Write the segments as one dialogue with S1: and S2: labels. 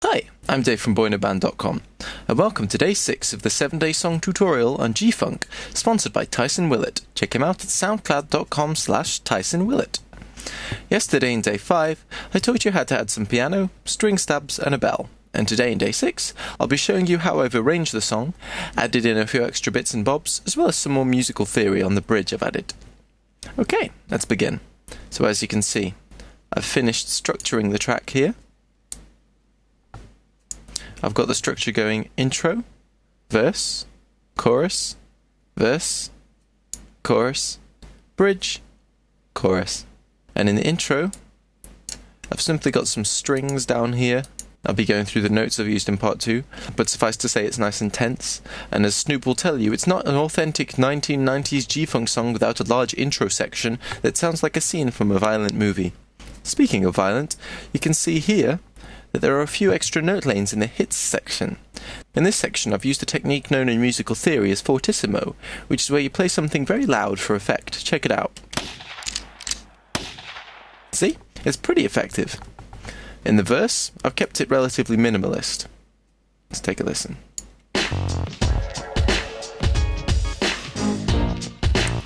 S1: Hi, I'm Dave from BoyNoBand.com, and welcome to Day 6 of the 7-day song tutorial on G-Funk, sponsored by Tyson Willett. Check him out at soundcloud.com/TysonWillett. Yesterday in Day 5, I taught you how to add some piano, string stabs and a bell. And today in Day 6, I'll be showing you how I've arranged the song, added in a few extra bits and bobs, as well as some more musical theory on the bridge I've added. Okay, let's begin. So as you can see, I've finished structuring the track here. I've got the structure going intro, verse, chorus, bridge, chorus. And in the intro, I've simply got some strings down here. I'll be going through the notes I've used in part 2, but suffice to say it's nice and tense, and as Snoop will tell you, it's not an authentic 1990s G-Funk song without a large intro section that sounds like a scene from a violent movie. Speaking of violent, you can see here that there are a few extra note lanes in the hits section. In this section I've used a technique known in musical theory as fortissimo, which is where you play something very loud for effect. Check it out. See? It's pretty effective. In the verse, I've kept it relatively minimalist. Let's take a listen.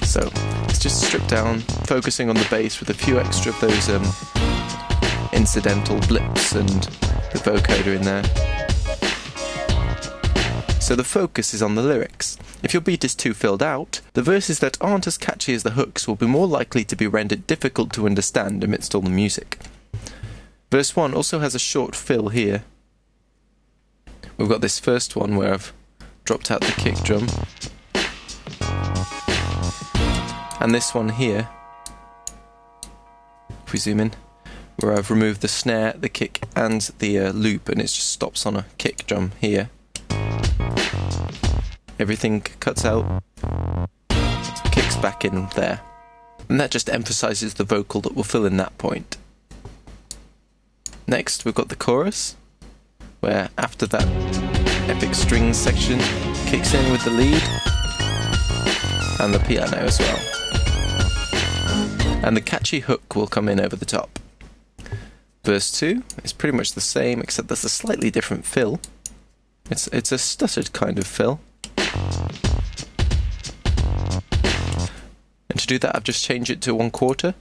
S1: So, it's just stripped down, focusing on the bass with a few extra of those incidental blips and the vocoder in there. So the focus is on the lyrics. If your beat is too filled out, the verses that aren't as catchy as the hooks will be more likely to be rendered difficult to understand amidst all the music. Verse 1 also has a short fill here. We've got this first one where I've dropped out the kick drum. And this one here, if we zoom in, where I've removed the snare, the kick and the loop, and it just stops on a kick drum here. Everything cuts out, kicks back in there. And that just emphasises the vocal that will fill in that point. Next, we've got the chorus, where after that epic strings section kicks in with the lead, and the piano as well. And the catchy hook will come in over the top. Verse 2 is pretty much the same, except there's a slightly different fill. It's a stuttered kind of fill. And to do that, I've just changed it to 1/4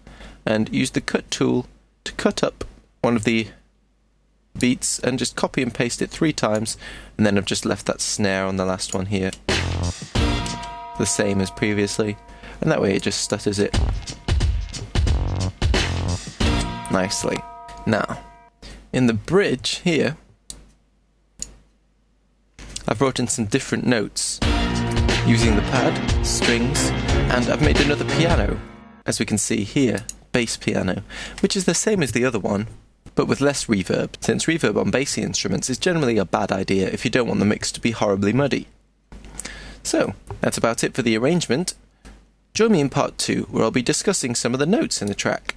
S1: and used the cut tool to cut up one of the beats and just copy and paste it 3 times, and then I've just left that snare on the last one here the same as previously, and that way it just stutters it nicely. Now, in the bridge here, I've brought in some different notes using the pad, strings, and I've made another piano, as we can see here, bass piano, which is the same as the other one, but with less reverb, since reverb on bassy instruments is generally a bad idea if you don't want the mix to be horribly muddy. So, that's about it for the arrangement. Join me in part 2, where I'll be discussing some of the notes in the track.